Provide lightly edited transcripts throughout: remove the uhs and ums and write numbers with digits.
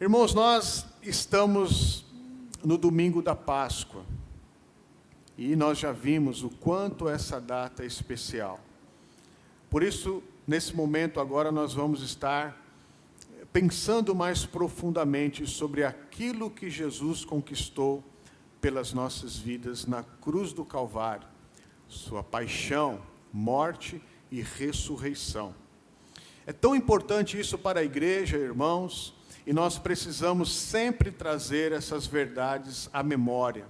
Irmãos, nós estamos no domingo da Páscoa e nós já vimos o quanto essa data é especial. Por isso, nesse momento agora nós vamos estar pensando mais profundamente sobre aquilo que Jesus conquistou pelas nossas vidas na cruz do Calvário, sua paixão, morte e ressurreição. É tão importante isso para a igreja, irmãos, e nós precisamos sempre trazer essas verdades à memória.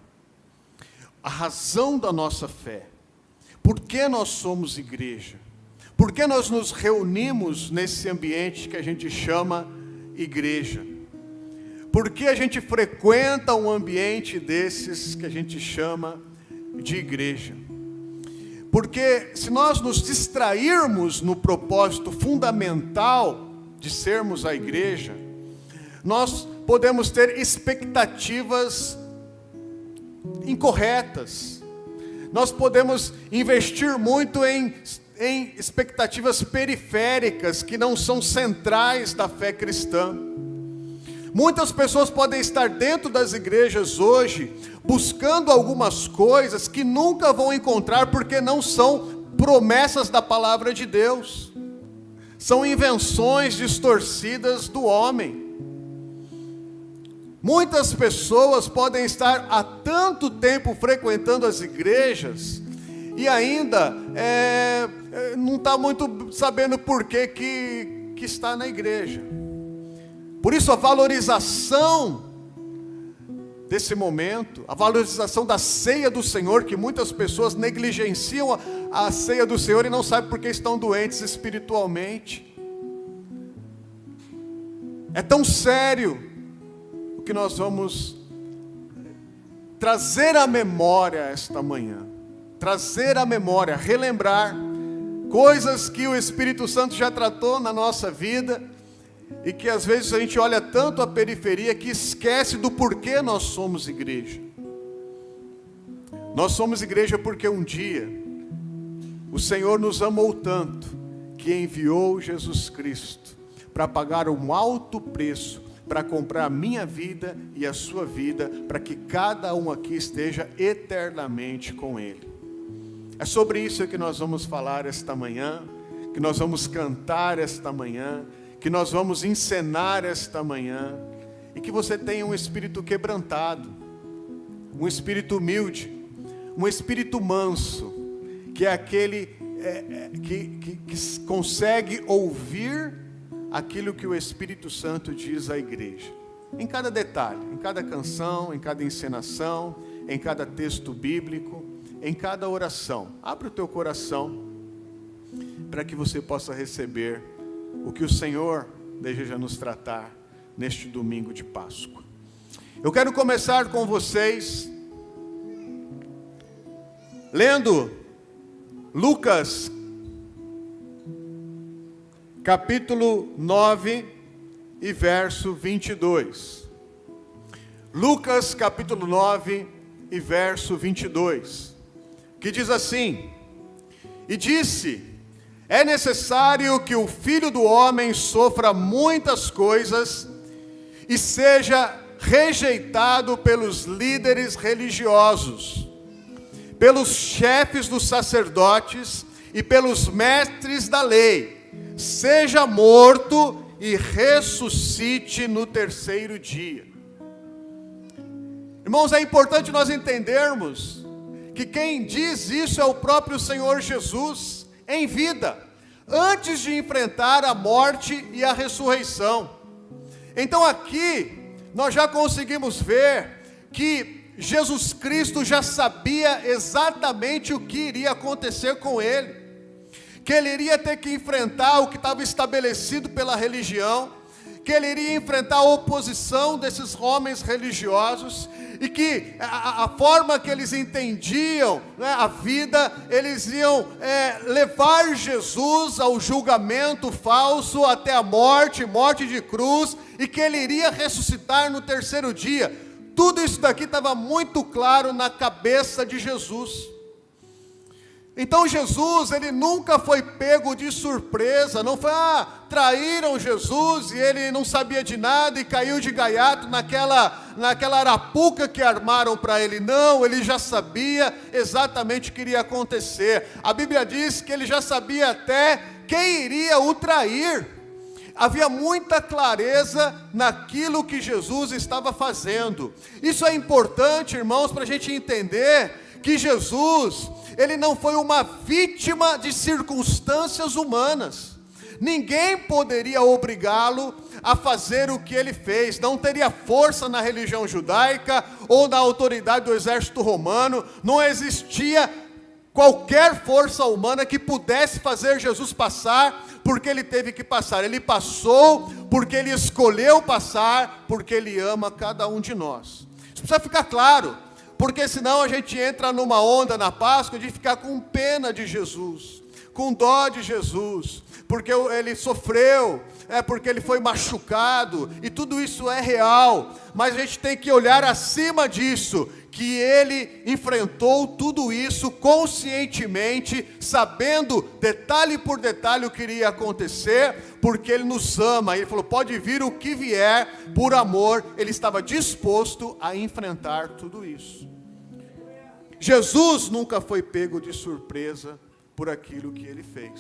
A razão da nossa fé. Por que nós somos igreja? Por que nós nos reunimos nesse ambiente que a gente chama igreja? Por que a gente frequenta um ambiente desses que a gente chama de igreja? Porque se nós nos distrairmos no propósito fundamental de sermos a igreja, nós podemos ter expectativas incorretas. Nós podemos investir muito em expectativas periféricas que não são centrais da fé cristã. Muitas pessoas podem estar dentro das igrejas hoje, buscando algumas coisas que nunca vão encontrar porque não são promessas da palavra de Deus. São invenções distorcidas do homem. Muitas pessoas podem estar há tanto tempo frequentando as igrejas e ainda não está muito sabendo por que está na igreja. Por isso a valorização desse momento, a valorização da ceia do Senhor, que muitas pessoas negligenciam a ceia do Senhor e não sabem porque estão doentes espiritualmente. É tão sério que nós vamos trazer à memória esta manhã, trazer à memória, relembrar coisas que o Espírito Santo já tratou na nossa vida e que às vezes a gente olha tanto a periferia que esquece do porquê nós somos igreja. Nós somos igreja porque um dia o Senhor nos amou tanto que enviou Jesus Cristo para pagar um alto preço para comprar a minha vida e a sua vida, para que cada um aqui esteja eternamente com Ele. É sobre isso que nós vamos falar esta manhã, que nós vamos cantar esta manhã, que nós vamos encenar esta manhã, e que você tenha um espírito quebrantado, um espírito humilde, um espírito manso, que é aquele que consegue ouvir aquilo que o Espírito Santo diz à igreja, em cada detalhe, em cada canção, em cada encenação, em cada texto bíblico, em cada oração. Abre o teu coração, para que você possa receber o que o Senhor deseja nos tratar neste domingo de Páscoa. Eu quero começar com vocês, lendo Lucas, capítulo 9 e verso 22. Lucas, capítulo 9 e verso 22. Que diz assim: E disse: É necessário que o Filho do Homem sofra muitas coisas e seja rejeitado pelos líderes religiosos, pelos chefes dos sacerdotes e pelos mestres da lei, seja morto e ressuscite no terceiro dia. Irmãos, é importante nós entendermos que quem diz isso é o próprio Senhor Jesus em vida, antes de enfrentar a morte e a ressurreição. Então aqui nós já conseguimos ver que Jesus Cristo já sabia exatamente o que iria acontecer com ele, que ele iria ter que enfrentar o que estava estabelecido pela religião, que ele iria enfrentar a oposição desses homens religiosos, e que a forma que eles entendiam, né, a vida, eles iam levar Jesus ao julgamento falso até a morte de cruz, e que ele iria ressuscitar no terceiro dia. Tudo isso daqui estava muito claro na cabeça de Jesus. Então Jesus, ele nunca foi pego de surpresa, não foi, traíram Jesus e ele não sabia de nada e caiu de gaiato naquela arapuca que armaram para ele. Não, ele já sabia exatamente o que iria acontecer. A Bíblia diz que ele já sabia até quem iria o trair. Havia muita clareza naquilo que Jesus estava fazendo. Isso é importante, irmãos, para a gente entender que Jesus, ele não foi uma vítima de circunstâncias humanas. Ninguém poderia obrigá-lo a fazer o que ele fez. Não teria força na religião judaica ou na autoridade do exército romano. Não existia qualquer força humana que pudesse fazer Jesus passar porque ele teve que passar. Ele passou porque ele escolheu passar, porque ele ama cada um de nós. Isso precisa ficar claro, porque senão a gente entra numa onda na Páscoa de ficar com pena de Jesus, com dó de Jesus, porque ele sofreu, porque ele foi machucado, e tudo isso é real, mas a gente tem que olhar acima disso, que ele enfrentou tudo isso conscientemente, sabendo detalhe por detalhe o que iria acontecer, porque ele nos ama. Ele falou, pode vir o que vier, por amor, ele estava disposto a enfrentar tudo isso. Jesus nunca foi pego de surpresa por aquilo que ele fez.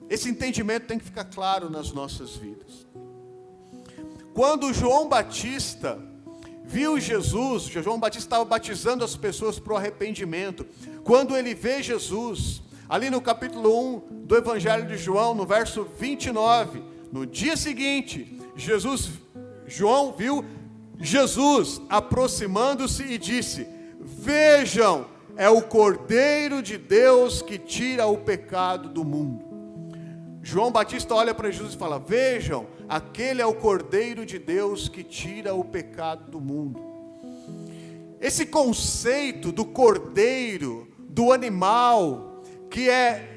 Esse entendimento tem que ficar claro nas nossas vidas. Quando João Batista viu Jesus, João Batista estava batizando as pessoas para o arrependimento. Quando ele vê Jesus, ali no capítulo 1 do Evangelho de João, no verso 29, no dia seguinte, João viu Jesus aproximando-se e disse, vejam, é o Cordeiro de Deus que tira o pecado do mundo. João Batista olha para Jesus e fala, vejam, aquele é o Cordeiro de Deus que tira o pecado do mundo. Esse conceito do cordeiro, do animal, que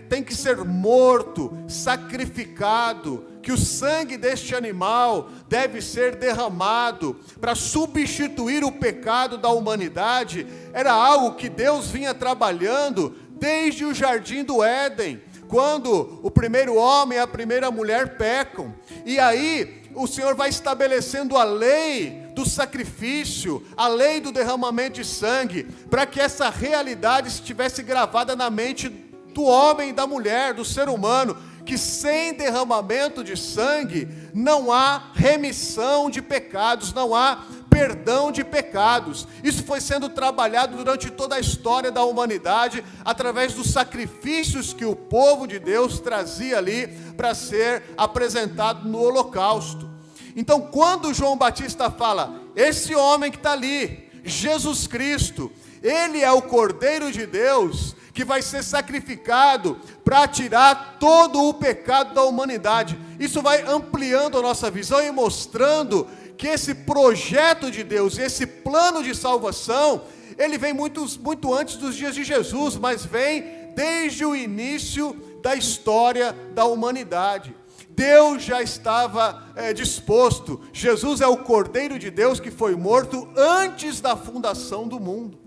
tem que ser morto, sacrificado, que o sangue deste animal deve ser derramado para substituir o pecado da humanidade, era algo que Deus vinha trabalhando desde o jardim do Éden, quando o primeiro homem e a primeira mulher pecam. E aí o Senhor vai estabelecendo a lei do sacrifício, a lei do derramamento de sangue, para que essa realidade estivesse gravada na mente do homem e da mulher, do ser humano, que sem derramamento de sangue não há remissão de pecados, não há perdão de pecados. Isso foi sendo trabalhado durante toda a história da humanidade, através dos sacrifícios que o povo de Deus trazia ali para ser apresentado no holocausto. Então, quando João Batista fala, esse homem que está ali, Jesus Cristo, ele é o Cordeiro de Deus, que vai ser sacrificado para tirar todo o pecado da humanidade. Isso vai ampliando a nossa visão e mostrando que esse projeto de Deus, esse plano de salvação, ele vem muito antes dos dias de Jesus, mas vem desde o início da história da humanidade. Deus já estava disposto. Jesus é o Cordeiro de Deus que foi morto antes da fundação do mundo.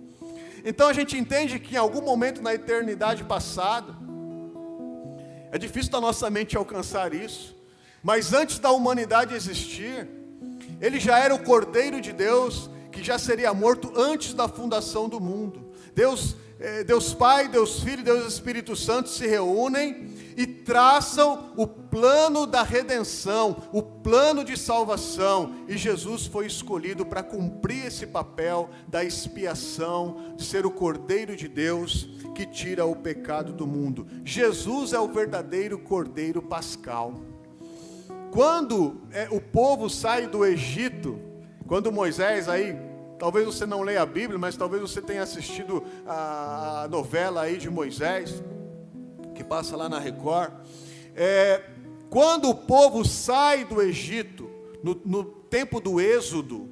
Então a gente entende que em algum momento na eternidade passada, é difícil da nossa mente alcançar isso, mas antes da humanidade existir, ele já era o Cordeiro de Deus, que já seria morto antes da fundação do mundo. Deus Pai, Deus Filho e Deus Espírito Santo se reúnem e traçam o plano da redenção, o plano de salvação, e Jesus foi escolhido para cumprir esse papel da expiação, de ser o Cordeiro de Deus que tira o pecado do mundo. Jesus é o verdadeiro Cordeiro Pascal. Quando o povo sai do Egito, quando Moisés aí, talvez você não leia a Bíblia, mas talvez você tenha assistido a novela aí de Moisés, que passa lá na Record. Quando o povo sai do Egito, no tempo do Êxodo,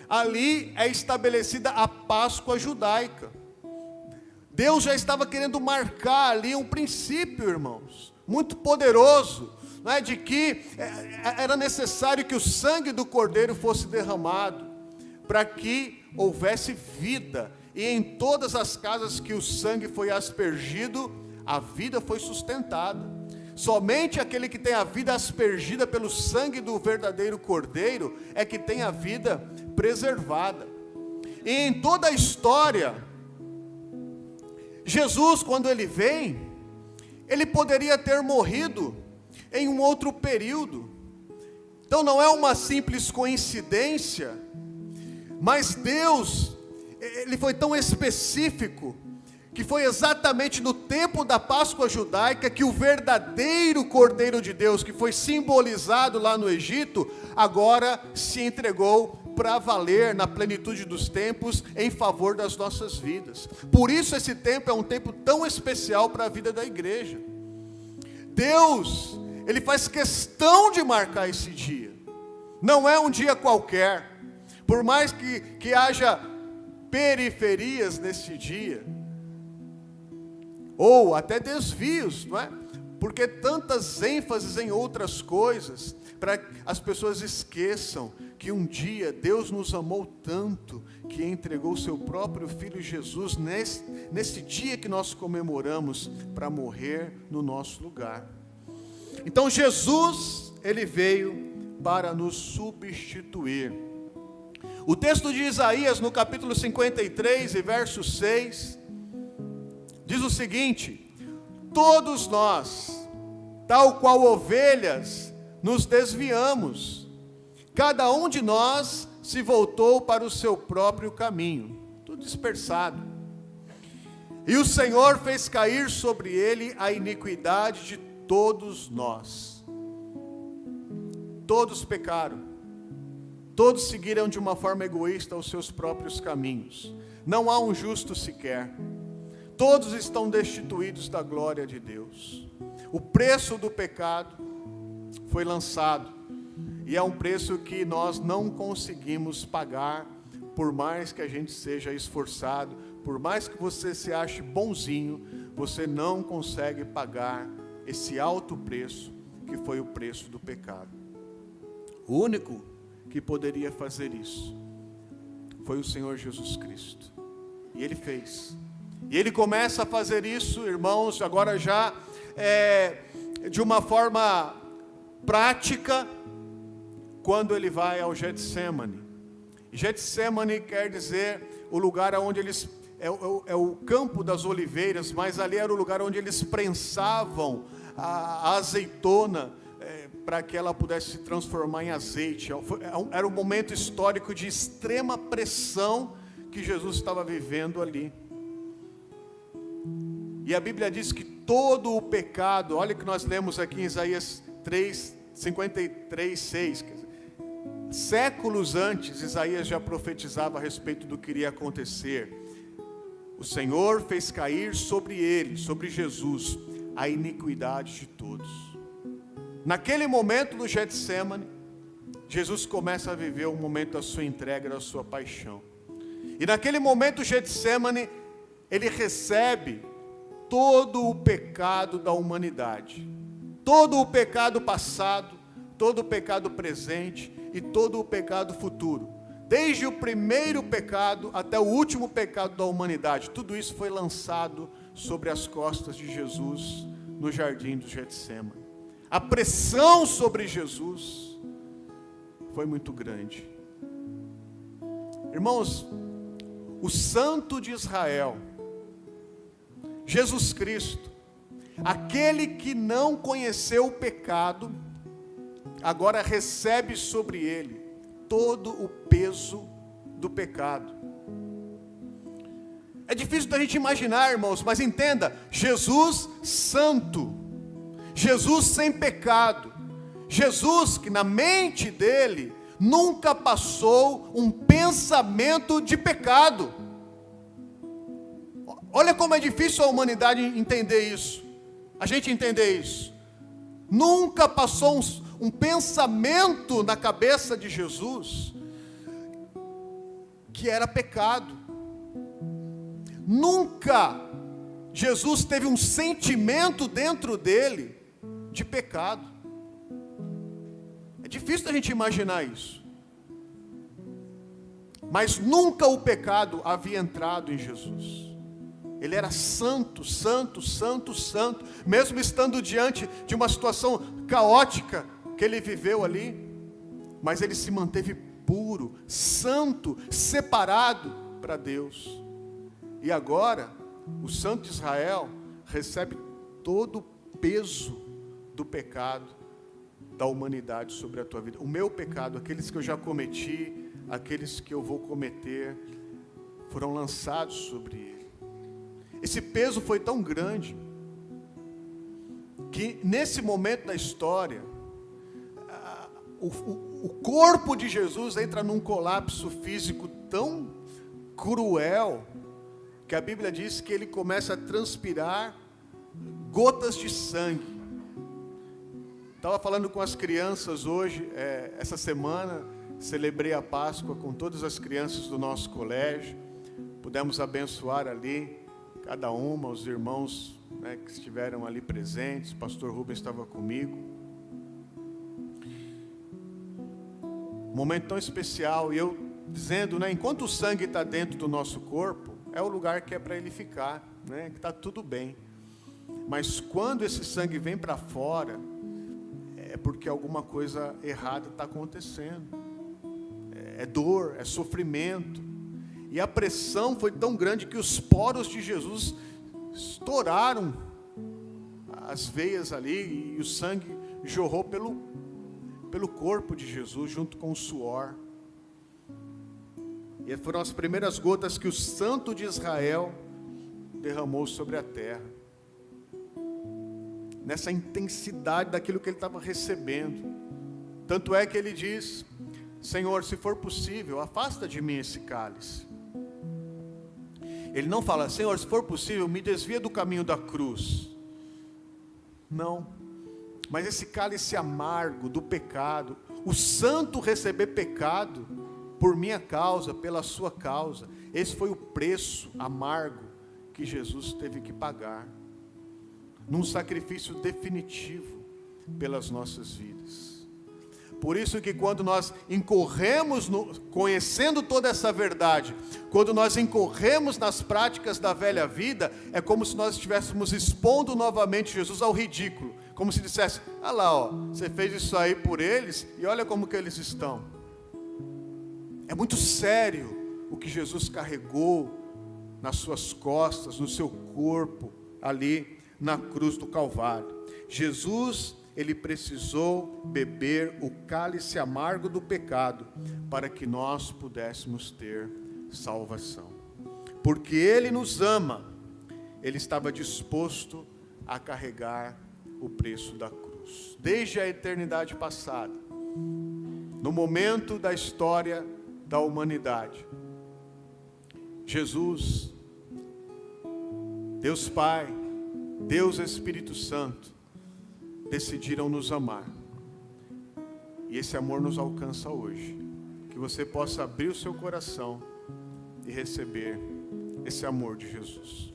ali é estabelecida a Páscoa judaica. Deus já estava querendo marcar ali um princípio, irmãos, muito poderoso, de que era necessário que o sangue do Cordeiro fosse derramado, para que houvesse vida, e em todas as casas que o sangue foi aspergido, a vida foi sustentada. Somente aquele que tem a vida aspergida pelo sangue do verdadeiro Cordeiro é que tem a vida preservada. E em toda a história, Jesus, quando ele vem, ele poderia ter morrido em um outro período. Então não é uma simples coincidência, mas Deus, ele foi tão específico, que foi exatamente no tempo da Páscoa judaica que o verdadeiro Cordeiro de Deus, que foi simbolizado lá no Egito, agora se entregou para valer na plenitude dos tempos em favor das nossas vidas. Por isso esse tempo é um tempo tão especial para a vida da igreja. Deus, ele faz questão de marcar esse dia. Não é um dia qualquer. Por mais que haja periferias nesse dia, ou até desvios, não é? Porque tantas ênfases em outras coisas, para que as pessoas esqueçam que um dia Deus nos amou tanto, que entregou o seu próprio Filho Jesus, nesse dia que nós comemoramos, para morrer no nosso lugar. Então Jesus, ele veio para nos substituir. O texto de Isaías, no capítulo 53, e verso 6, diz o seguinte: todos nós, tal qual ovelhas, nos desviamos, cada um de nós se voltou para o seu próprio caminho, tudo dispersado. E o Senhor fez cair sobre ele a iniquidade de todos nós. Todos pecaram, todos seguiram de uma forma egoísta os seus próprios caminhos. Não há um justo sequer. Todos estão destituídos da glória de Deus. O preço do pecado foi lançado, e é um preço que nós não conseguimos pagar, por mais que a gente seja esforçado, por mais que você se ache bonzinho, você não consegue pagar esse alto preço, que foi o preço do pecado. O único que poderia fazer isso foi o Senhor Jesus Cristo, e Ele fez. E Ele começa a fazer isso, irmãos, agora já de uma forma prática, quando Ele vai ao Getsemane. Getsemane quer dizer o lugar onde eles, é o campo das oliveiras, mas ali era o lugar onde eles prensavam a azeitona, para que ela pudesse se transformar em azeite. Era um momento histórico de extrema pressão que Jesus estava vivendo ali. E a Bíblia diz que todo o pecado, olha o que nós lemos aqui em Isaías 53, 6, séculos antes, Isaías já profetizava a respeito do que iria acontecer. O Senhor fez cair sobre ele, sobre Jesus, a iniquidade de todos. Naquele momento do Getsemane, Jesus começa a viver o momento da sua entrega, da sua paixão. E naquele momento do Getsemane, ele recebe todo o pecado da humanidade, todo o pecado passado, todo o pecado presente e todo o pecado futuro, desde o primeiro pecado até o último pecado da humanidade. Tudo isso foi lançado sobre as costas de Jesus no jardim do Getsemane. A pressão sobre Jesus foi muito grande. Irmãos, o Santo de Israel, Jesus Cristo, aquele que não conheceu o pecado, agora recebe sobre ele todo o peso do pecado. É difícil da gente imaginar, irmãos, mas entenda: Jesus santo, Jesus sem pecado, Jesus que na mente dele nunca passou um pensamento de pecado. Olha como é difícil a humanidade entender isso, a gente entender isso. Nunca passou um pensamento na cabeça de Jesus que era pecado. Nunca Jesus teve um sentimento dentro dele de pecado. É difícil a gente imaginar isso. mas nunca o pecado havia entrado em Jesus. Ele era santo, santo, santo, santo, mesmo estando diante de uma situação caótica que ele viveu ali, mas ele se manteve puro, santo, separado para Deus. E agora, o Santo de Israel recebe todo o peso do pecado da humanidade sobre a tua vida. O meu pecado, aqueles que eu já cometi, aqueles que eu vou cometer, foram lançados sobre ele. Esse peso foi tão grande, que nesse momento da história, o corpo de Jesus entra num colapso físico tão cruel, que a Bíblia diz que ele começa a transpirar gotas de sangue. Estava falando com as crianças hoje, essa semana, celebrei a Páscoa com todas as crianças do nosso colégio, pudemos abençoar ali, cada uma, os irmãos, né, que estiveram ali presentes, o pastor Rubens estava comigo. Um momento tão especial, e eu dizendo, né, enquanto o sangue está dentro do nosso corpo, é o lugar que é para ele ficar, né, que está tudo bem. Mas quando esse sangue vem para fora, é porque alguma coisa errada está acontecendo. É dor, é sofrimento. E a pressão foi tão grande que os poros de Jesus estouraram as veias ali, e o sangue jorrou pelo corpo de Jesus, junto com o suor. E foram as primeiras gotas que o Santo de Israel derramou sobre a terra. Nessa intensidade daquilo que ele estava recebendo. Tanto é que ele diz: Senhor, se for possível, afasta de mim esse cálice. Ele não fala: Senhor, se for possível, me desvia do caminho da cruz. Não. Mas esse cálice amargo do pecado, o santo receber pecado por minha causa, pela sua causa, esse foi o preço amargo que Jesus teve que pagar, num sacrifício definitivo pelas nossas vidas. Por isso que quando nós incorremos, conhecendo toda essa verdade, quando nós incorremos nas práticas da velha vida, é como se nós estivéssemos expondo novamente Jesus ao ridículo, como se dissesse: ah lá, ó, você fez isso aí por eles, e olha como que eles estão. É muito sério o que Jesus carregou nas suas costas, no seu corpo, ali na cruz do Calvário. Jesus, ele precisou beber o cálice amargo do pecado para que nós pudéssemos ter salvação. Porque ele nos ama, ele estava disposto a carregar o preço da cruz. Desde a eternidade passada, no momento da história da humanidade, Jesus, Deus Pai, Deus Espírito Santo, decidiram nos amar. E esse amor nos alcança hoje. Que você possa abrir o seu coração e receber esse amor de Jesus.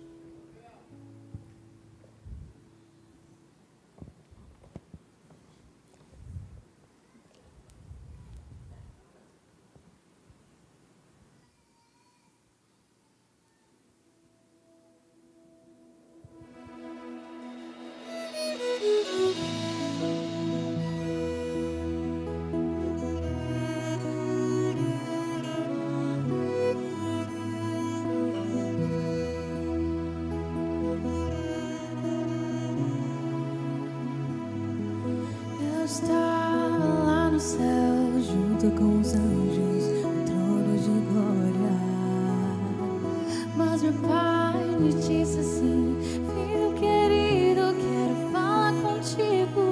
Estava lá no céu, junto com os anjos, no trono de glória. Mas meu pai me disse assim: filho querido, quero falar contigo.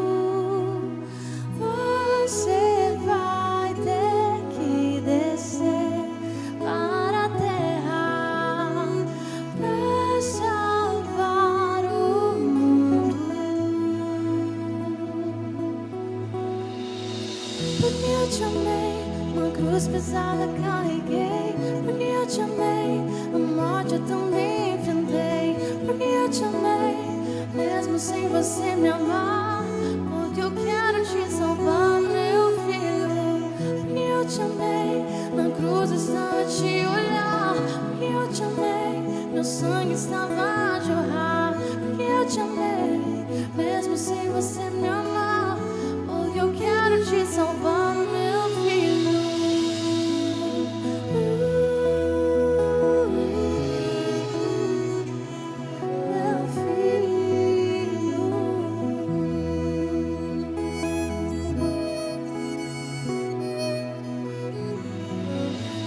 Você vai ter que descer para a terra para salvar o mundo. Porque eu te amei, uma cruz pesada carreguei. Porque eu te amei, a morte eu também enfrentei. Porque eu te amei, mesmo sem você me amar. Porque eu quero te salvar, meu filho. Porque eu te amei, na cruz estava a te olhar, porque eu te amei. Meu sangue estava a jorrar, porque eu te amei. Mesmo sem você me amar, porque eu quero te salvar, meu filho. Meu filho.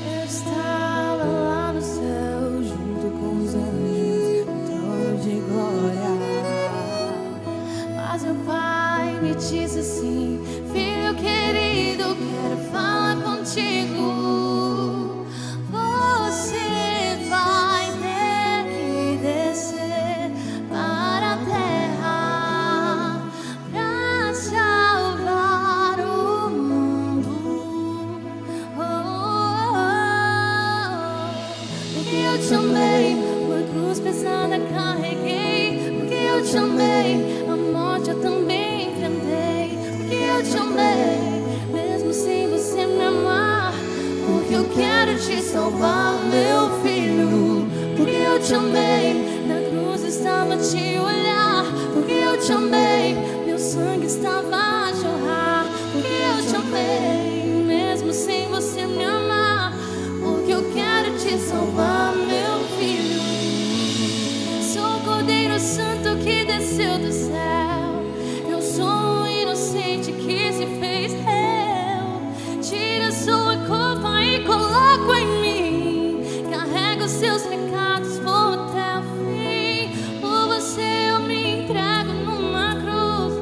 Eu estava lá no céu, junto com os anjos, no trono de glória. Mas meu pai me disse assim: filho querido, eu quero falar contigo. Você vai ter que descer para a terra pra salvar o mundo. Porque eu te amei, uma cruz pesada carreguei. Porque eu te amei, a morte eu também enfrentei. Porque eu te amei, mesmo sem você me amar. Porque eu quero te salvar, meu filho. Porque eu te amei, na cruz estava a te olhar. Porque eu te amei, meu sangue estava a jorrar. Porque eu te amei, mesmo sem você me amar. Porque eu quero te salvar, meu filho. Sou o Cordeiro Santo que desceu do céu. Eu sou o inocente que se fez réu. Tira sua culpa e coloca em mim. Carrega os seus pecados, vou até o fim. Por você eu me entrego numa cruz.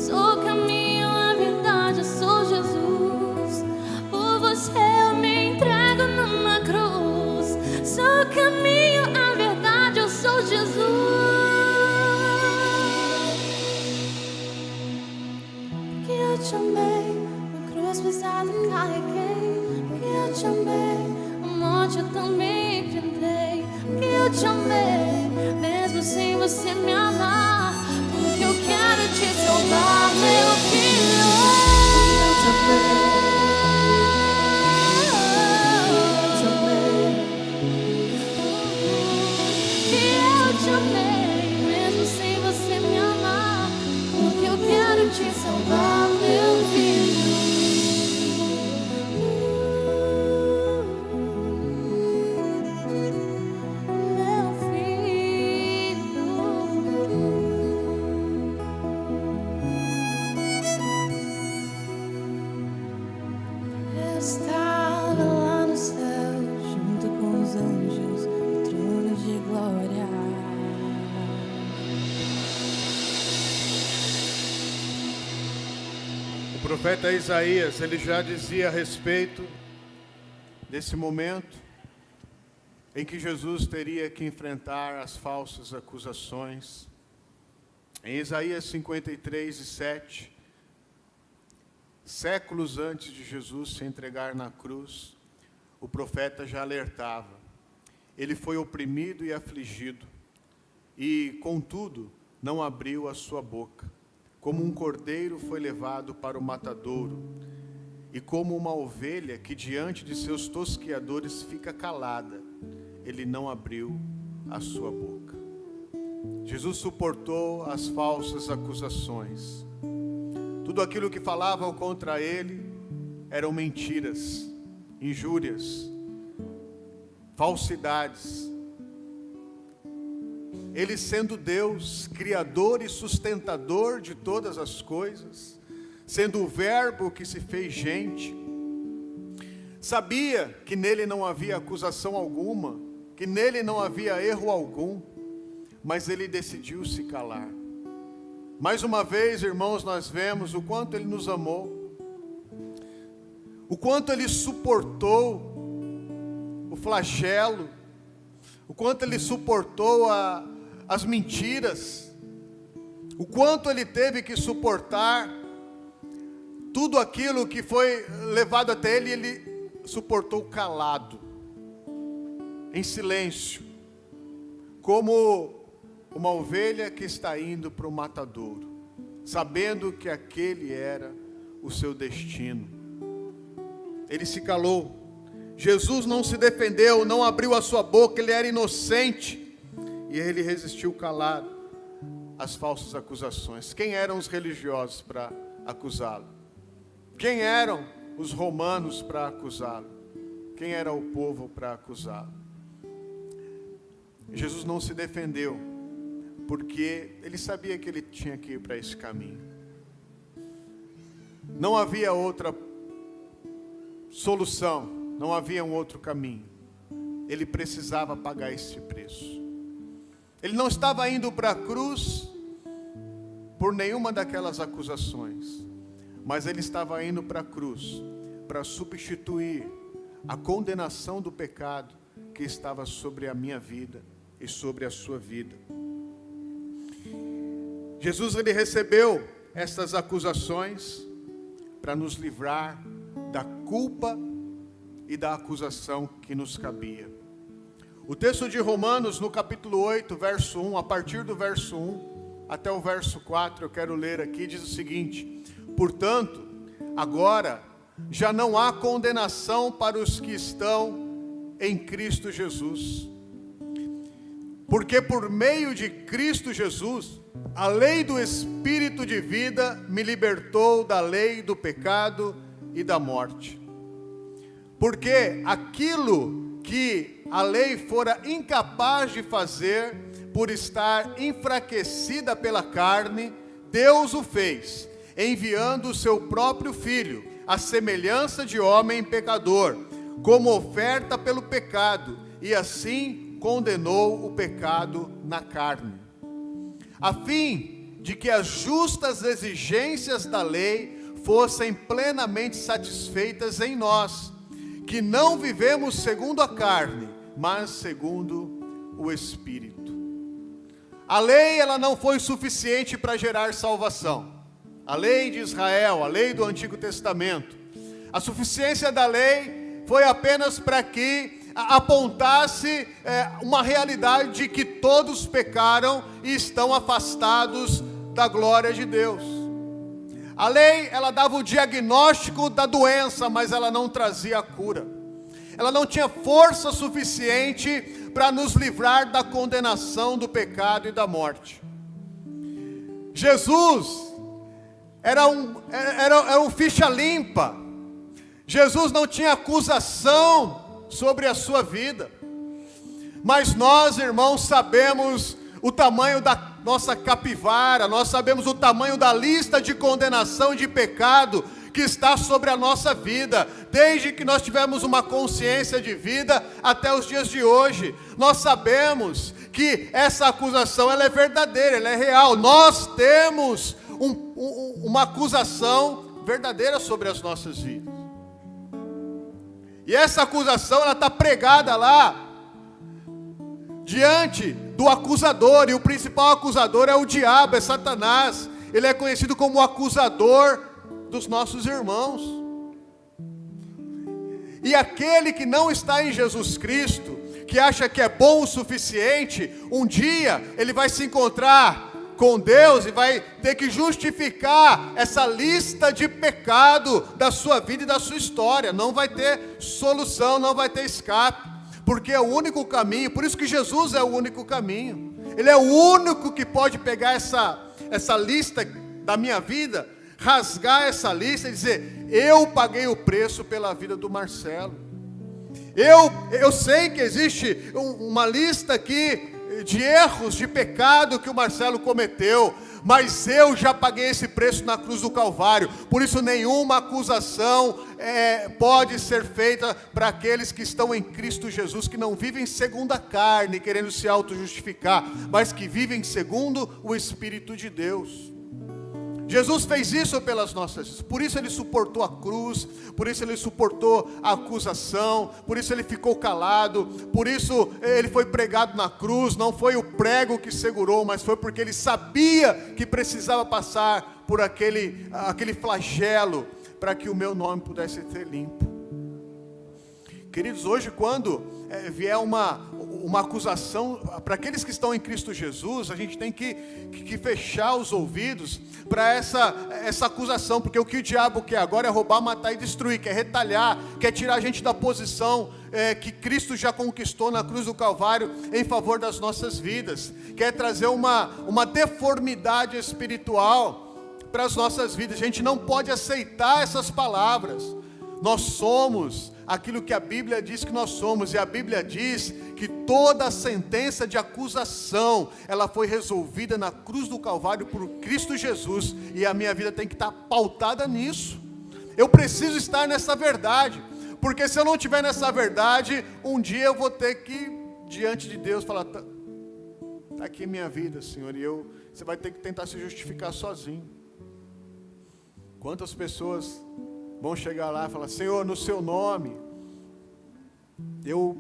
Sou o caminho, a verdade, eu sou Jesus. Por você eu me entrego numa cruz. Sou o caminho, a verdade, eu sou Jesus. Porque eu te amei, a cruz pesada carreguei. Porque eu te amei, a morte eu também enfrentei. Porque eu te amei, mesmo sem você me amar. Porque eu quero te salvar, meu filho. Eu te amei. Eu te amei, mesmo sem você me amar. Porque eu quero te salvar, meu filho. Meu filho. Eu estava lá no céu, junto com os anjos, no trono de glória. O profeta Isaías, ele já dizia a respeito desse momento em que Jesus teria que enfrentar as falsas acusações. Em Isaías 53:7, séculos antes de Jesus se entregar na cruz, o profeta já alertava: ele foi oprimido e afligido, e, contudo, não abriu a sua boca. Como um cordeiro foi levado para o matadouro, e como uma ovelha que diante de seus tosqueadores fica calada, ele não abriu a sua boca. Jesus suportou as falsas acusações. Tudo aquilo que falavam contra ele eram mentiras, injúrias, falsidades. Ele, sendo Deus, criador e sustentador de todas as coisas, sendo o Verbo que se fez gente, sabia que nele não havia acusação alguma, que nele não havia erro algum, mas ele decidiu se calar. Mais uma vez, irmãos, nós vemos o quanto ele nos amou, o quanto ele suportou o flagelo, o quanto ele suportou as mentiras, o quanto ele teve que suportar tudo aquilo que foi levado até ele, ele suportou calado, em silêncio, como uma ovelha que está indo para o matadouro, sabendo que aquele era o seu destino. Ele se calou. Jesus não se defendeu, não abriu a sua boca, ele era inocente. E ele resistiu calado às falsas acusações. Quem eram os religiosos para acusá-lo? Quem eram os romanos para acusá-lo? Quem era o povo para acusá-lo? Jesus não se defendeu, porque ele sabia que ele tinha que ir para esse caminho. Não havia outra solução, não havia um outro caminho. Ele precisava pagar esse preço. Ele não estava indo para a cruz por nenhuma daquelas acusações, mas ele estava indo para a cruz para substituir a condenação do pecado que estava sobre a minha vida e sobre a sua vida. Jesus, ele recebeu essas acusações para nos livrar da culpa e da acusação que nos cabia. O texto de Romanos, no capítulo 8, verso 1, a partir do verso 1 até o verso 4, eu quero ler aqui, diz o seguinte: portanto, agora já não há condenação para os que estão em Cristo Jesus. Porque por meio de Cristo Jesus, a lei do Espírito de vida me libertou da lei do pecado e da morte. Porque aquilo que a lei fora incapaz de fazer, por estar enfraquecida pela carne, Deus o fez, enviando o seu próprio Filho, à semelhança de homem pecador, como oferta pelo pecado, e assim condenou o pecado na carne, a fim de que as justas exigências da lei fossem plenamente satisfeitas em nós, que não vivemos segundo a carne, mas segundo o Espírito. A lei, ela não foi suficiente para gerar salvação. A lei de Israel, a lei do Antigo Testamento. A suficiência da lei foi apenas para que apontasse uma realidade de que todos pecaram e estão afastados da glória de Deus. A lei, ela dava o diagnóstico da doença, mas ela não trazia a cura. Ela não tinha força suficiente para nos livrar da condenação do pecado e da morte. Jesus era um ficha limpa. Jesus não tinha acusação sobre a sua vida. Mas nós, irmãos, sabemos o tamanho da nossa capivara, nós sabemos o tamanho da lista de condenação e de pecado que está sobre a nossa vida, desde que nós tivemos uma consciência de vida até os dias de hoje. Nós sabemos que essa acusação, ela é verdadeira, ela é real. Nós temos uma acusação verdadeira sobre as nossas vidas. E essa acusação, ela está pregada lá, diante do acusador, e o principal acusador é o diabo, é Satanás. Ele é conhecido como o acusador dos nossos irmãos. E aquele que não está em Jesus Cristo, que acha que é bom o suficiente, um dia ele vai se encontrar com Deus e vai ter que justificar essa lista de pecado da sua vida e da sua história. Não vai ter solução, não vai ter escape, porque é o único caminho. Por isso que Jesus é o único caminho. Ele é o único que pode pegar essa lista da minha vida, rasgar essa lista e dizer: eu paguei o preço pela vida do Marcelo. Eu sei que existe uma lista aqui de erros, de pecado que o Marcelo cometeu, mas eu já paguei esse preço na cruz do Calvário. Por isso nenhuma acusação pode ser feita para aqueles que estão em Cristo Jesus, que não vivem segundo a carne, querendo se auto-justificar, mas que vivem segundo o Espírito de Deus. Jesus fez isso pelas nossas vidas, por isso ele suportou a cruz, por isso ele suportou a acusação, por isso ele ficou calado, por isso ele foi pregado na cruz. Não foi o prego que segurou, mas foi porque ele sabia que precisava passar por aquele flagelo, para que o meu nome pudesse ser limpo. Queridos, hoje quando vier uma acusação. Para aqueles que estão em Cristo Jesus, a gente tem que fechar os ouvidos para essa acusação, porque o que o diabo quer agora é roubar, matar e destruir, quer retalhar, quer tirar a gente da posição que Cristo já conquistou na cruz do Calvário em favor das nossas vidas, quer trazer uma deformidade espiritual para as nossas vidas. A gente não pode aceitar essas palavras. Nós somos aquilo que a Bíblia diz que nós somos, e a Bíblia diz que toda a sentença de acusação, ela foi resolvida na cruz do Calvário por Cristo Jesus, e a minha vida tem que estar pautada nisso. Eu preciso estar nessa verdade, porque se eu não estiver nessa verdade, um dia eu vou ter que, diante de Deus, falar, tá aqui minha vida, Senhor, e você vai ter que tentar se justificar sozinho. Quantas pessoas vão chegar lá e falar, Senhor, no seu nome, eu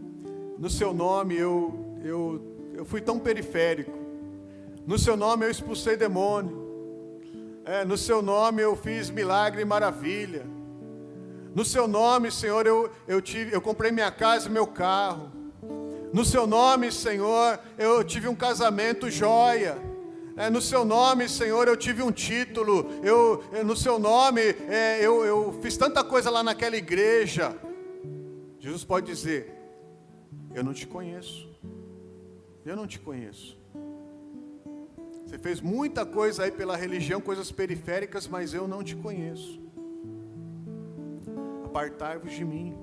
fui tão periférico, no seu nome eu expulsei demônio, no seu nome eu fiz milagre e maravilha, no seu nome, Senhor, eu comprei minha casa e meu carro, no seu nome, Senhor, eu tive um casamento joia, no seu nome, Senhor, eu tive um título, no seu nome, eu fiz tanta coisa lá naquela igreja. Jesus pode dizer, eu não te conheço, eu não te conheço. Você fez muita coisa aí pela religião, coisas periféricas, mas eu não te conheço. Apartai-vos de mim,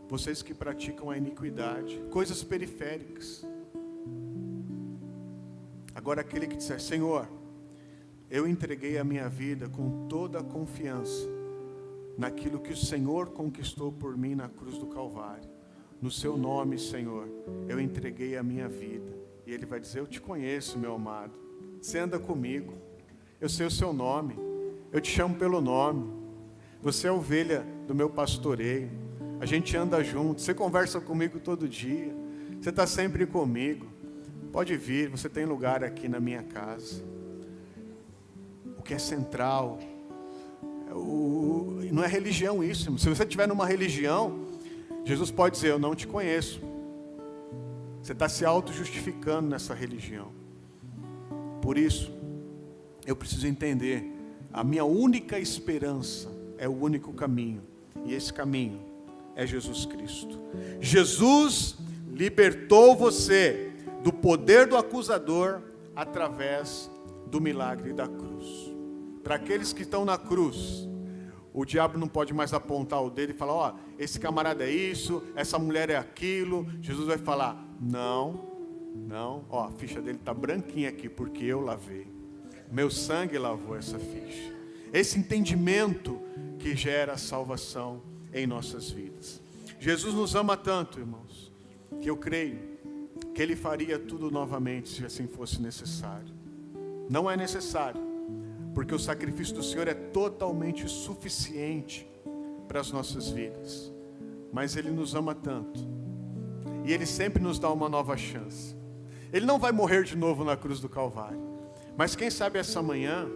vocês que praticam a iniquidade, coisas periféricas. Agora aquele que disser, Senhor, eu entreguei a minha vida com toda a confiança naquilo que o Senhor conquistou por mim na cruz do Calvário. No seu nome, Senhor, eu entreguei a minha vida. E Ele vai dizer, eu te conheço, meu amado. Você anda comigo. Eu sei o seu nome. Eu te chamo pelo nome. Você é ovelha do meu pastoreio. A gente anda junto. Você conversa comigo todo dia. Você está sempre comigo. Pode vir, você tem lugar aqui na minha casa. O que é central, não é religião isso. Se você estiver numa religião, Jesus pode dizer, eu não te conheço. Você está se auto-justificando nessa religião. Por isso, eu preciso entender, a minha única esperança é o único caminho. E esse caminho é Jesus Cristo. Jesus libertou você do poder do acusador através do milagre da cruz. Para aqueles que estão na cruz, o diabo não pode mais apontar o dedo e falar, ó, esse camarada é isso, essa mulher é aquilo. Jesus vai falar, não, ó, a ficha dele está branquinha aqui, porque eu lavei. Meu sangue lavou essa ficha. Esse entendimento que gera salvação em nossas vidas. Jesus nos ama tanto, irmãos, que eu creio que Ele faria tudo novamente se assim fosse necessário. Não é necessário, porque o sacrifício do Senhor é totalmente suficiente para as nossas vidas. Mas Ele nos ama tanto, e Ele sempre nos dá uma nova chance. Ele não vai morrer de novo na cruz do Calvário, mas quem sabe essa manhã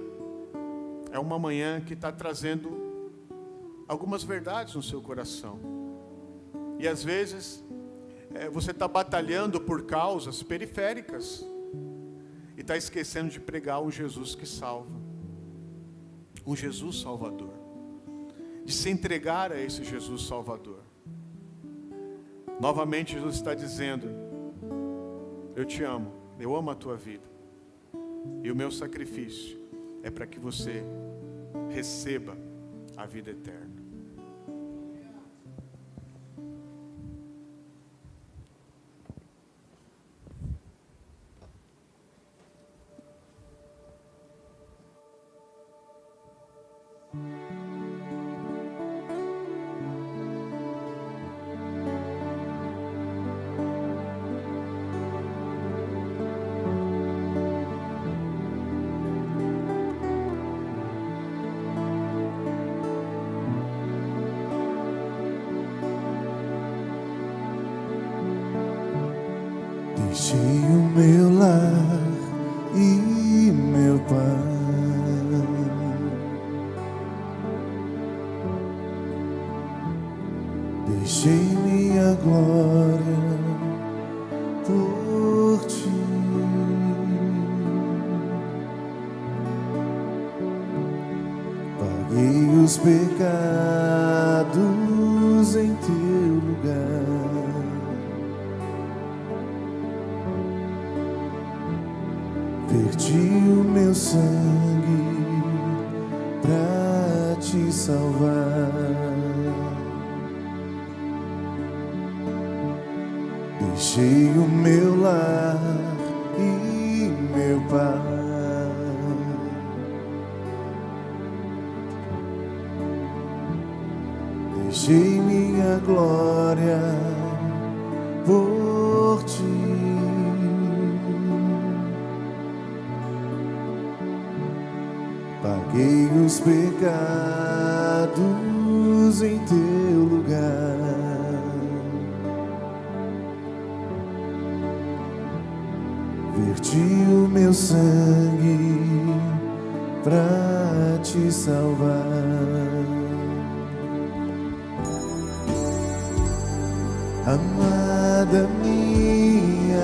é uma manhã que está trazendo algumas verdades no seu coração. E às vezes você está batalhando por causas periféricas e está esquecendo de pregar um Jesus que salva, um Jesus Salvador, de se entregar a esse Jesus Salvador. Novamente Jesus está dizendo, eu te amo, eu amo a tua vida, e o meu sacrifício é para que você receba a vida eterna. Deixei o meu lar e meu pai, deixei minha glória, por ti. Paguei os pecados em teu lugar. Verti o meu sangue pra te salvar. Deixei o meu lar e meu pai. Deixei minha glória por ti. Paguei os pecados em teu lugar. Verti o meu sangue pra te salvar. Amada minha,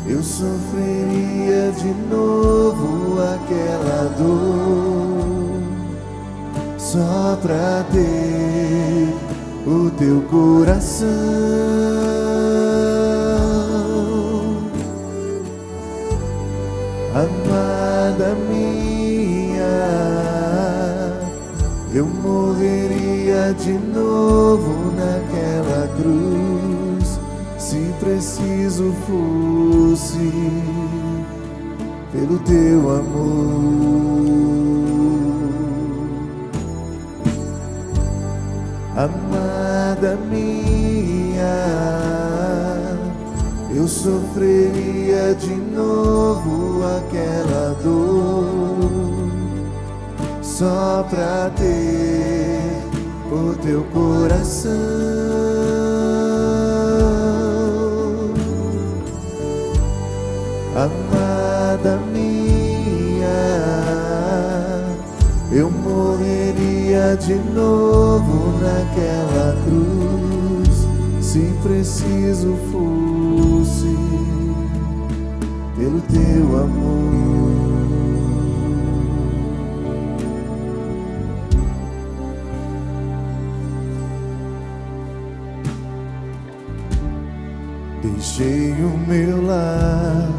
eu sofreria de novo aquela dor só pra ter o teu coração. Amada minha, eu morreria de novo naquela cruz, se preciso fosse, pelo teu amor. Amada minha, eu sofreria de novo aquela dor só pra ter o teu coração. Amada minha, eu morreria de novo naquela cruz, se preciso fosse, pelo teu amor. Deixei o meu lar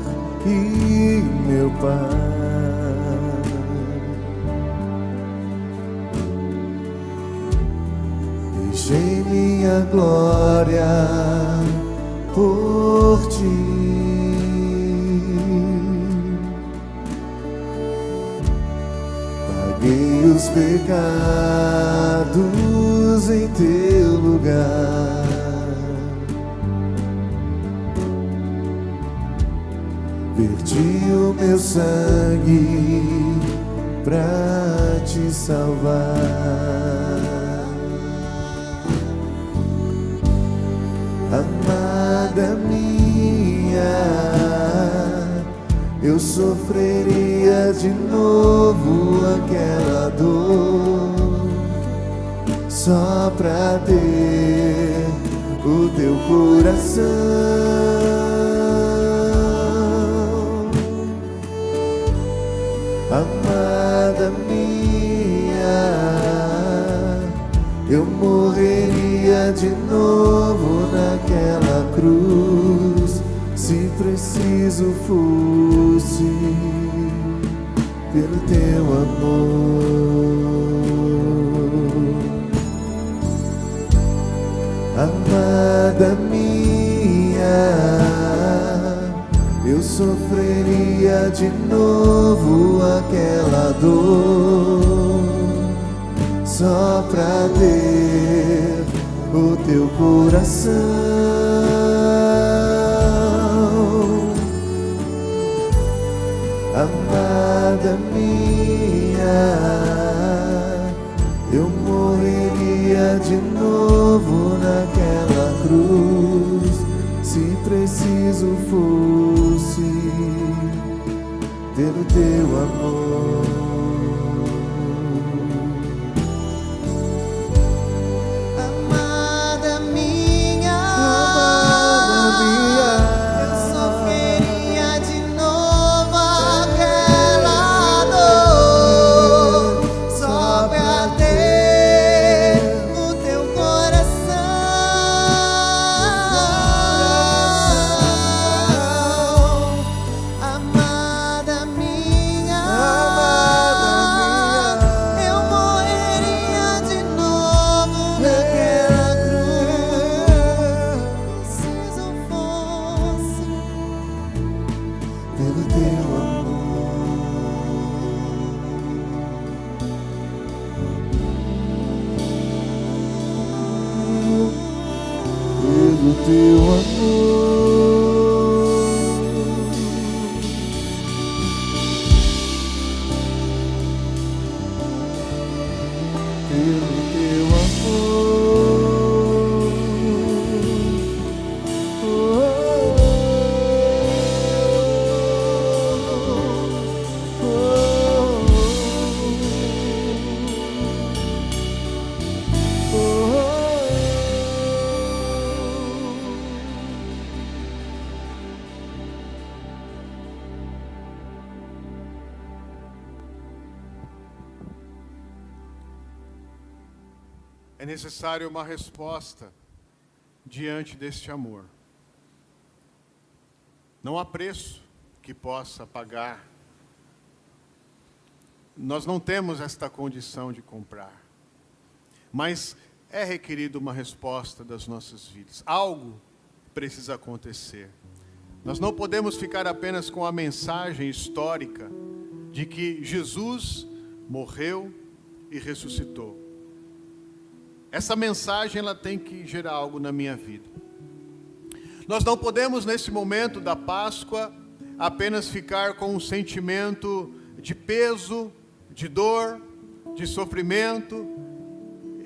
e meu pai. Deixei minha glória por ti. Paguei os pecados em teu lugar. Verti o meu sangue pra te salvar. Amada minha, eu sofreria de novo aquela dor só pra ter o teu coração. Amada minha, eu morreria de novo naquela cruz, se preciso fosse, pelo teu amor. Amada minha, eu sofreria de novo aquela dor só pra ter o teu coração. Amada minha, eu morreria de novo naquela cruz, se preciso fosse, pelo teu amor. Amada minha, teu amor, pelo teu amor, É necessário uma resposta diante deste amor. Não há preço que possa pagar. Nós não temos esta condição de comprar. Mas é requerido uma resposta das nossas vidas. Algo precisa acontecer. Nós não podemos ficar apenas com a mensagem histórica de que Jesus morreu e ressuscitou. Essa mensagem ela tem que gerar algo na minha vida. Nós não podemos nesse momento da Páscoa apenas ficar com um sentimento de peso, de dor, de sofrimento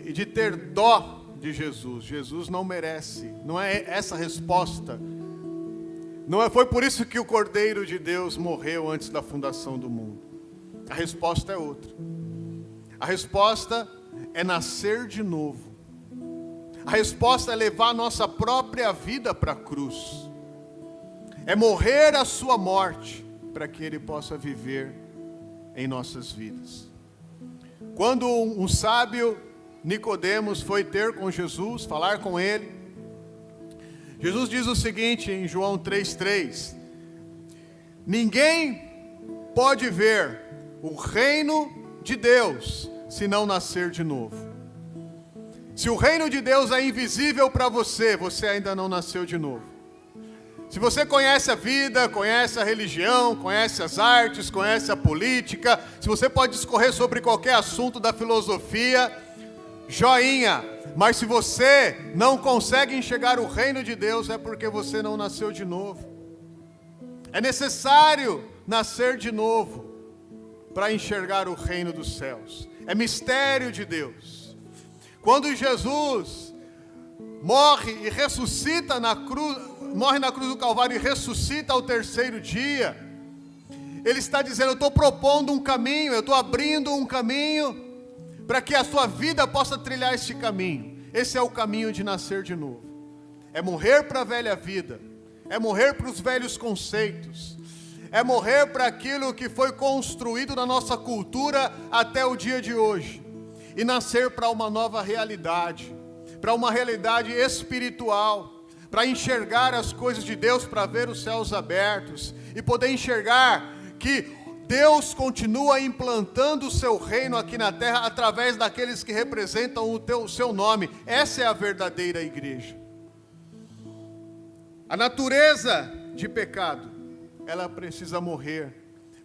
e de ter dó de Jesus. Jesus não merece, não é essa a resposta. Foi por isso que o Cordeiro de Deus morreu antes da fundação do mundo. A resposta é outra. A resposta é nascer de novo. A resposta é levar a nossa própria vida para a cruz. É morrer a sua morte para que Ele possa viver em nossas vidas. Quando um sábio, Nicodemos, foi ter com Jesus, falar com Ele, Jesus diz o seguinte em João 3,3: ninguém pode ver o reino de Deus se não nascer de novo. Se o reino de Deus é invisível para você, você ainda não nasceu de novo. Se você conhece a vida, conhece a religião, conhece as artes, conhece a política, se você pode discorrer sobre qualquer assunto da filosofia, joinha. Mas se você não consegue enxergar o reino de Deus, é porque você não nasceu de novo. É necessário nascer de novo para enxergar o reino dos céus. É mistério de Deus. Quando Jesus morre e ressuscita na cruz, morre na cruz do Calvário e ressuscita ao terceiro dia, Ele está dizendo: eu estou propondo um caminho, eu estou abrindo um caminho para que a sua vida possa trilhar este caminho. Esse é o caminho de nascer de novo. É morrer para a velha vida, é morrer para os velhos conceitos, é morrer para aquilo que foi construído na nossa cultura até o dia de hoje, e nascer para uma nova realidade, para uma realidade espiritual, para enxergar as coisas de Deus, para ver os céus abertos, e poder enxergar que Deus continua implantando o seu reino aqui na terra, através daqueles que representam o seu nome. Essa é a verdadeira igreja. A natureza de pecado, ela precisa morrer,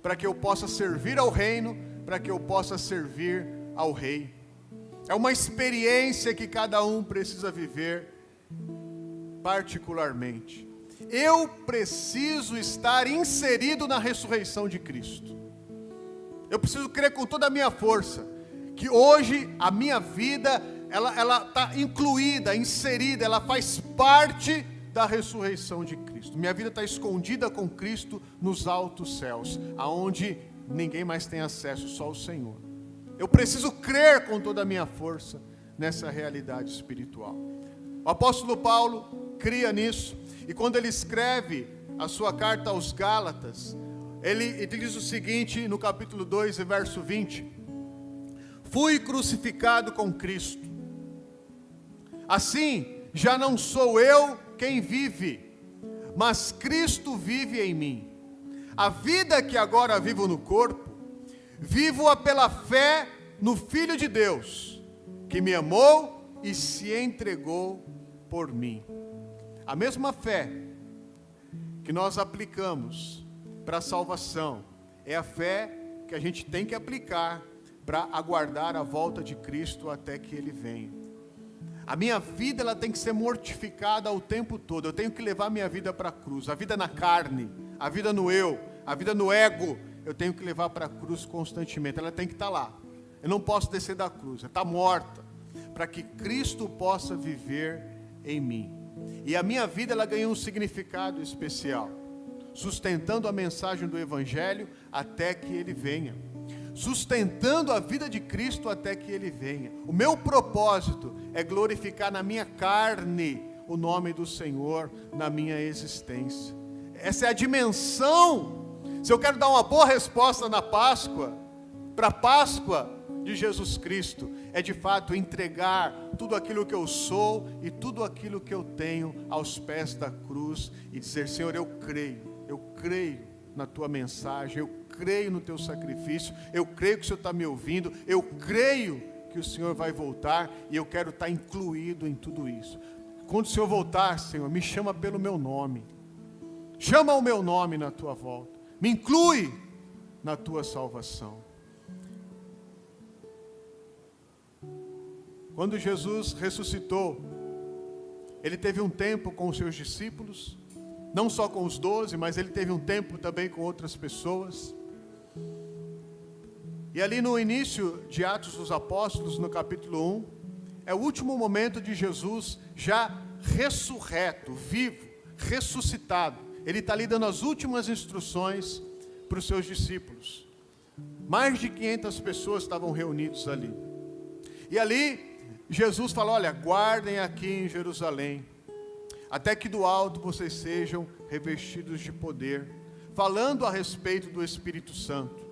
para que eu possa servir ao reino, para que eu possa servir ao rei. É uma experiência que cada um precisa viver particularmente. Eu preciso estar inserido na ressurreição de Cristo. Eu preciso crer com toda a minha força que hoje a minha vida ela está incluída, inserida, ela faz parte da ressurreição de Cristo. Minha vida está escondida com Cristo nos altos céus, aonde ninguém mais tem acesso, só o Senhor. Eu preciso crer com toda a minha força nessa realidade espiritual. O apóstolo Paulo cria nisso, e quando ele escreve a sua carta aos Gálatas, ele diz o seguinte no capítulo 2, verso 20: fui crucificado com Cristo, assim já não sou eu quem vive, mas Cristo vive em mim. A vida que agora vivo no corpo, vivo-a pela fé no Filho de Deus, que me amou e se entregou por mim. A mesma fé que nós aplicamos para a salvação é a fé que a gente tem que aplicar para aguardar a volta de Cristo até que Ele venha. A minha vida ela tem que ser mortificada o tempo todo. Eu tenho que levar minha vida para a cruz. A vida na carne, a vida no eu, a vida no ego, eu tenho que levar para a cruz constantemente. Ela tem que estar lá. Eu não posso descer da cruz, ela está morta, para que Cristo possa viver em mim. E a minha vida ela ganhou um significado especial, sustentando a mensagem do Evangelho até que Ele venha. Sustentando a vida de Cristo até que Ele venha. O meu propósito é glorificar na minha carne o nome do Senhor na minha existência. Essa é a dimensão. Se eu quero dar uma boa resposta na Páscoa, para a Páscoa de Jesus Cristo, é de fato entregar tudo aquilo que eu sou e tudo aquilo que eu tenho aos pés da cruz e dizer: Senhor, eu creio na tua mensagem, eu creio no teu sacrifício, eu creio que o Senhor está me ouvindo, eu creio que o Senhor vai voltar e eu quero estar incluído em tudo isso. Quando o Senhor voltar, Senhor, me chama pelo meu nome, chama o meu nome na tua volta, me inclui na tua salvação. Quando Jesus ressuscitou, Ele teve um tempo com os seus discípulos, não só com os 12, mas Ele teve um tempo também com outras pessoas. E ali no início de Atos dos Apóstolos, no capítulo 1, é o último momento de Jesus já ressurreto, vivo, ressuscitado. Ele está ali dando as últimas instruções para os seus discípulos. Mais de 500 pessoas estavam reunidos ali. E ali Jesus falou: olha, guardem aqui em Jerusalém, até que do alto vocês sejam revestidos de poder, falando a respeito do Espírito Santo.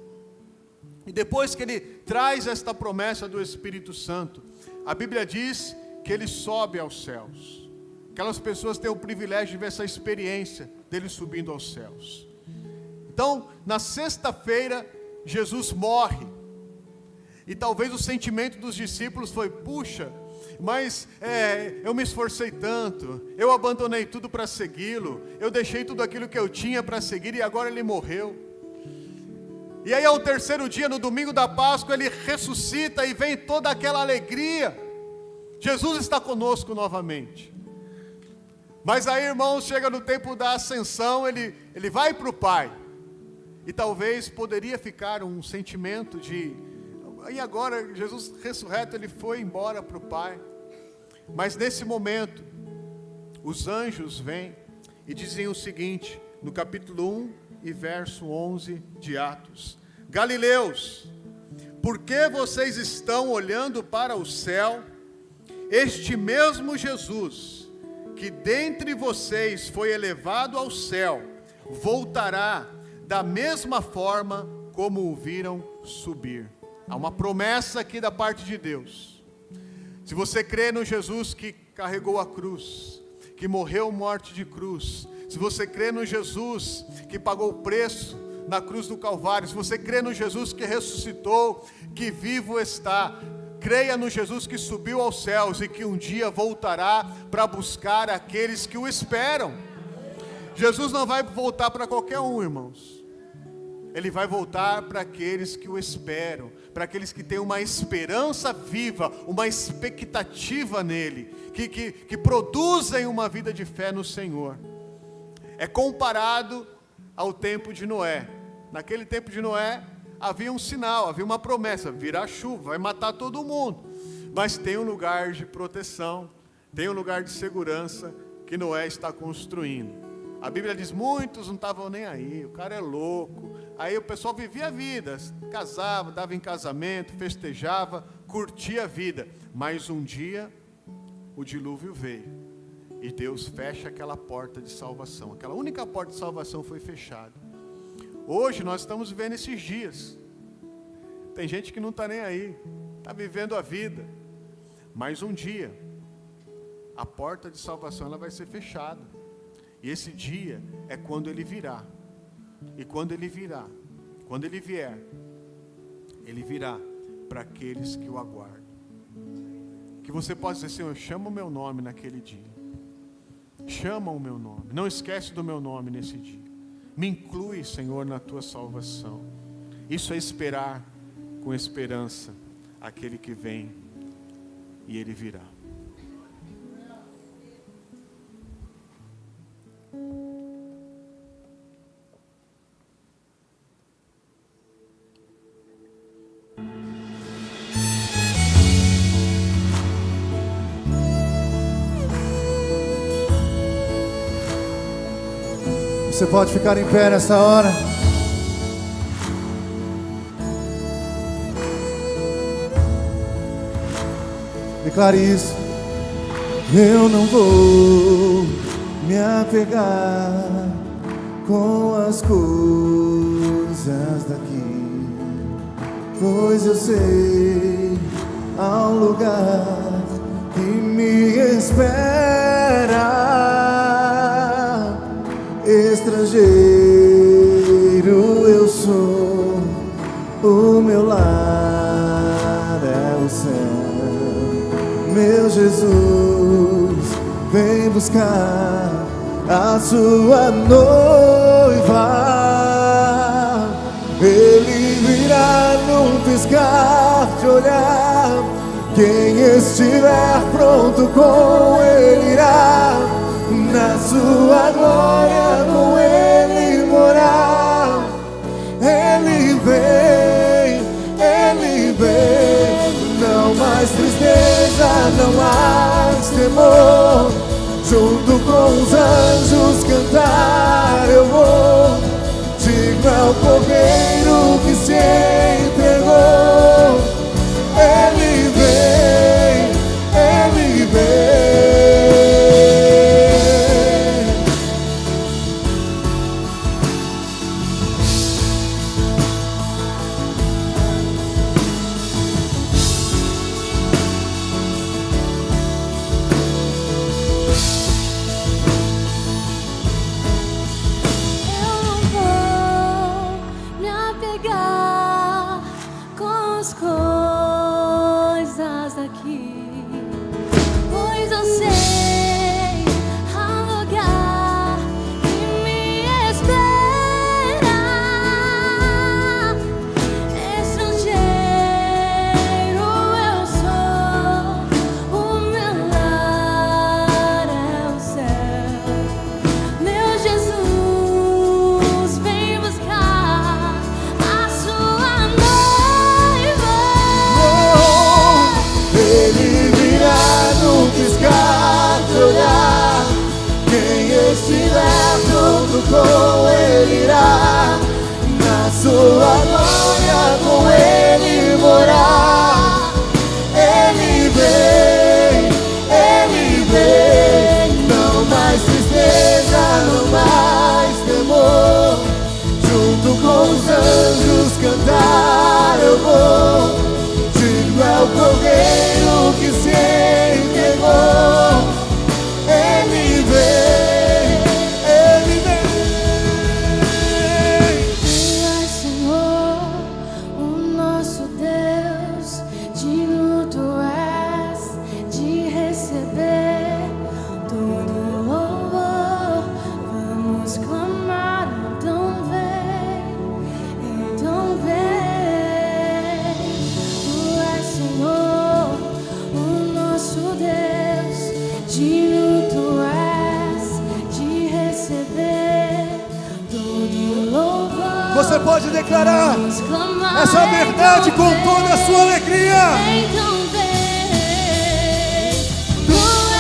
E depois que Ele traz esta promessa do Espírito Santo, a Bíblia diz que Ele sobe aos céus. Aquelas pessoas têm o privilégio de ver essa experiência dele subindo aos céus. Então, na sexta-feira, Jesus morre. E talvez o sentimento dos discípulos foi: puxa, mas eu me esforcei tanto, eu abandonei tudo para segui-lo, eu deixei tudo aquilo que eu tinha para seguir e agora Ele morreu. E aí ao terceiro dia, no domingo da Páscoa, Ele ressuscita e vem toda aquela alegria. Jesus está conosco novamente. Mas aí, irmãos, chega no tempo da ascensão, ele vai para o Pai. E talvez poderia ficar um sentimento de: e agora, Jesus ressurreto, Ele foi embora para o Pai. Mas nesse momento, os anjos vêm e dizem o seguinte, no capítulo 1 e verso 11 de Atos: Galileus, por que vocês estão olhando para o céu? Este mesmo Jesus, que dentre vocês foi elevado ao céu, voltará da mesma forma como o viram subir. Há uma promessa aqui da parte de Deus. Se você crê no Jesus que carregou a cruz, que morreu morte de cruz, se você crê no Jesus que pagou o preço na cruz do Calvário, se você crê no Jesus que ressuscitou, que vivo está, creia no Jesus que subiu aos céus e que um dia voltará para buscar aqueles que o esperam. Jesus não vai voltar para qualquer um, irmãos. Ele vai voltar para aqueles que o esperam, para aqueles que têm uma esperança viva, uma expectativa nele, que produzem uma vida de fé no Senhor. É comparado ao tempo de Noé. Naquele tempo de Noé, havia um sinal, havia uma promessa: virá chuva, vai matar todo mundo. Mas tem um lugar de proteção, tem um lugar de segurança que Noé está construindo. A Bíblia diz: muitos não estavam nem aí, o cara é louco. Aí o pessoal vivia a vida, casava, dava em casamento, festejava, curtia a vida. Mas um dia, o dilúvio veio. E Deus fecha aquela porta de salvação. Aquela única porta de salvação foi fechada. Hoje nós estamos vivendo esses dias. Tem gente que não está nem aí, está vivendo a vida. Mas um dia, a porta de salvação ela vai ser fechada. E esse dia é quando Ele virá. E quando Ele virá, quando Ele vier, Ele virá para aqueles que o aguardam. Que você possa dizer: Senhor, chama o meu nome naquele dia. Chama o meu nome. Não esquece do meu nome nesse dia. Me inclui, Senhor, na tua salvação. Isso é esperar com esperança aquele que vem e Ele virá. Você pode ficar em pé nessa hora. Declare isso. Eu não vou me apegar com as coisas daqui, pois eu sei há um lugar que me espera. Estrangeiro eu sou, o meu lar é o céu. Meu Jesus vem buscar a sua noiva. Ele virá num piscar de olhar. Quem estiver pronto com ele irá na sua glória com ele morar. Ele vem, não mais tristeza, não mais temor. Junto com os anjos cantar eu vou. Digno é o cordeiro que se entregou. Ele vem, ele vem. Com ele irá na sua glória com ele morar. Ele vem, não mais tristeza, não mais temor. Junto com os anjos cantar eu vou. Digno é o cordeiro que se entregou. Ele vem. Você pode declarar essa verdade com toda a sua alegria. Tu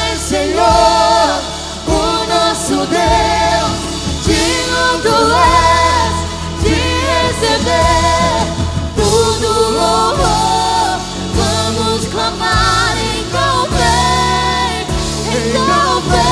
és Senhor, o nosso Deus, digno tu és de receber todo louvor. Vamos clamar, então vem, então vem.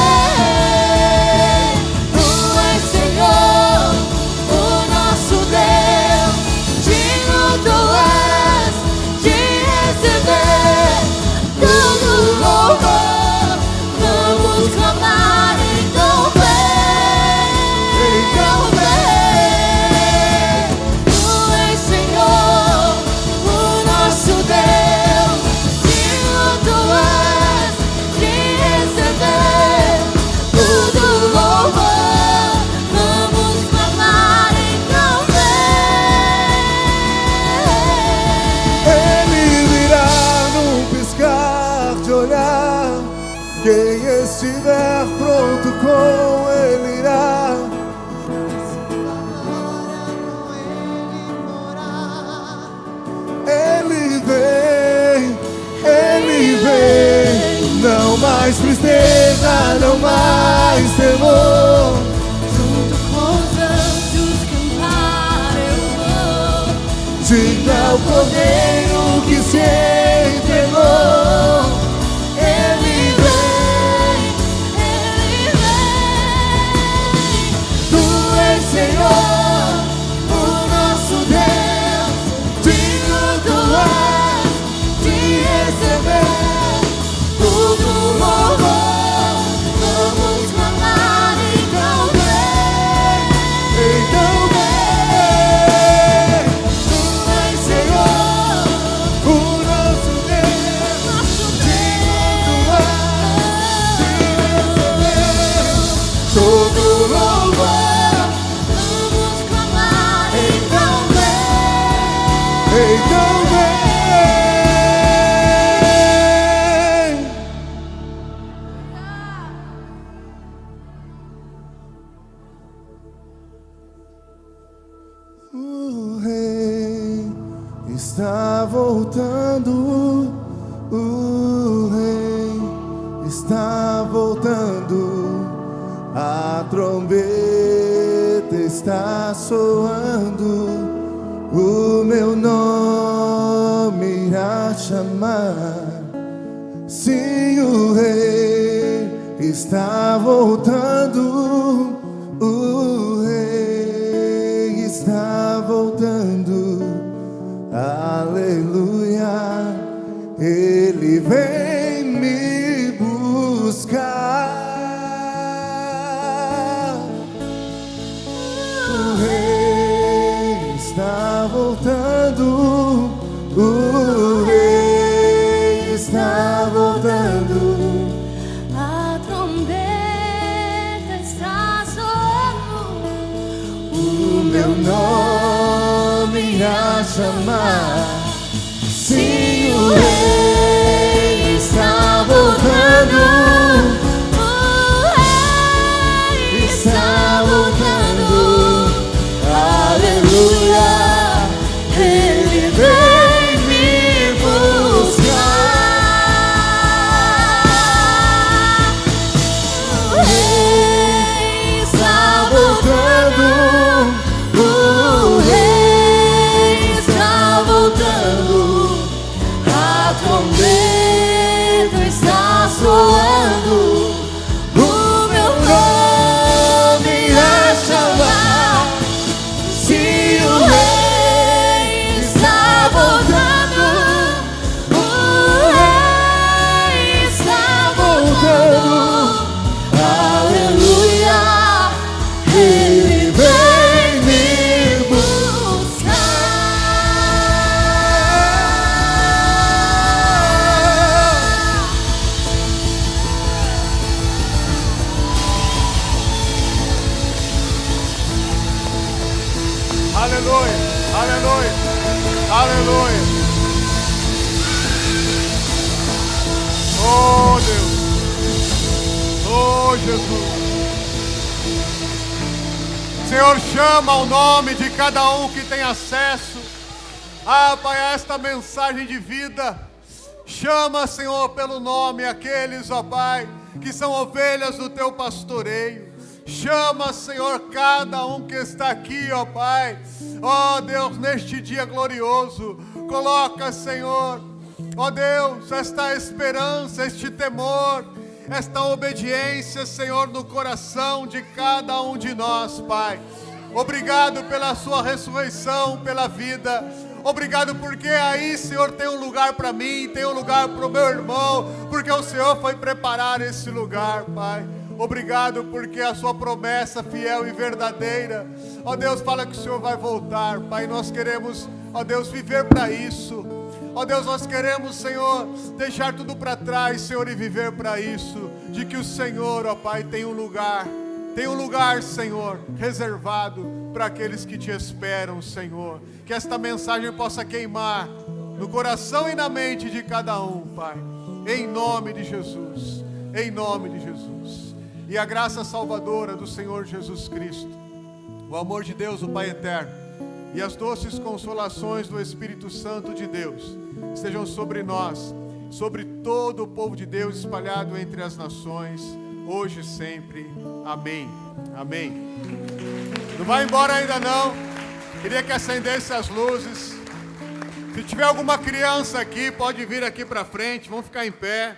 Quem estiver pronto com ele irá mais tristeza, não mais temor. Junto com os anjos cantar eu vou. Diga ao Cordeiro que se entregou. Ele vem, Ele vem. Tu és Senhor, o nosso Deus, digno tu és de receber todo louvor. Vamos clamar, então vem. Então vem, tu és Senhor, o nosso Deus, digno tu és de receber todo louvor. Vamos clamar, então vem. Então vem. O rei está voltando. O rei está voltando. A trombeta está soando. O meu nome irá chamar. Sim, o rei está voltando. O rei está voltando. Aleluia. Ele vem me buscar. O rei está voltando. O rei está voltando. A trombeta está soando. O meu nome irá chamar. Sim, o rei está voltando. O rei Está voltando. Aleluia. Ele vem me buscar. O rei está Voltando. O rei está voltando. A trombeta está soando. O meu nome irá chamar. Se o rei está voltando. O rei está voltando. Aleluia. Ele vem me buscar. Aleluia, aleluia, aleluia. Oh Deus, oh Jesus. Senhor, chama o nome de cada um que tem acesso, Pai, a esta mensagem de vida. Chama, Senhor, pelo nome aqueles, ó Pai, que são ovelhas do Teu pastoreio. Chama, Senhor, cada um que está aqui, ó Pai. Ó Deus, neste dia glorioso, coloca, Senhor, ó Deus, esta esperança, este temor, esta obediência, Senhor, no coração de cada um de nós, Pai. Obrigado pela sua ressurreição, pela vida. Obrigado porque aí, Senhor, tem um lugar para mim, tem um lugar para o meu irmão, porque o Senhor foi preparar esse lugar, Pai. Obrigado porque a sua promessa fiel e verdadeira, ó Deus, fala que o Senhor vai voltar, Pai. Nós queremos, ó Deus, viver para isso. Ó Deus, nós queremos, Senhor, deixar tudo para trás, Senhor, e viver para isso, de que o Senhor, ó Pai, tem um lugar, Senhor, reservado para aqueles que te esperam, Senhor. Que esta mensagem possa queimar no coração e na mente de cada um, Pai, em nome de Jesus, em nome de Jesus. E a graça salvadora do Senhor Jesus Cristo, o amor de Deus, o Pai eterno, e as doces consolações do Espírito Santo de Deus estejam sobre nós, sobre todo o povo de Deus espalhado entre as nações, hoje e sempre. Amém. Amém. Não vai embora ainda não. Queria que acendesse as luzes. Se tiver alguma criança aqui, pode vir aqui para frente. Vamos ficar em pé.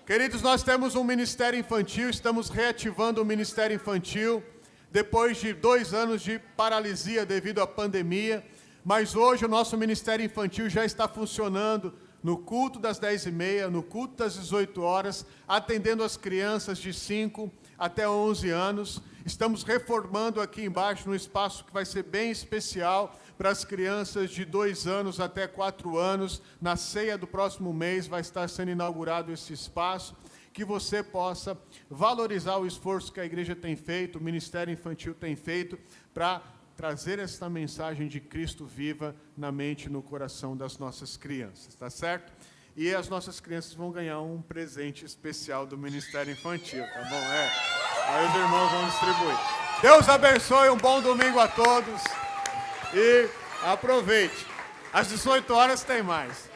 Queridos, nós temos um ministério infantil. Estamos reativando o ministério infantil depois de 2 anos de paralisia devido à pandemia. Mas hoje o nosso ministério infantil já está funcionando no culto das 10h30, no culto das 18 horas, atendendo as crianças de 5 até 11 anos. Estamos reformando aqui embaixo um espaço que vai ser bem especial para as crianças de 2 anos até 4 anos. Na ceia do próximo mês vai estar sendo inaugurado esse espaço, que você possa valorizar o esforço que a igreja tem feito, o Ministério Infantil tem feito, para trazer esta mensagem de Cristo viva na mente e no coração das nossas crianças, tá certo? E as nossas crianças vão ganhar um presente especial do Ministério Infantil, tá bom? Aí os irmãos vão distribuir. Deus abençoe, um bom domingo a todos e aproveite. Às 18 horas tem mais.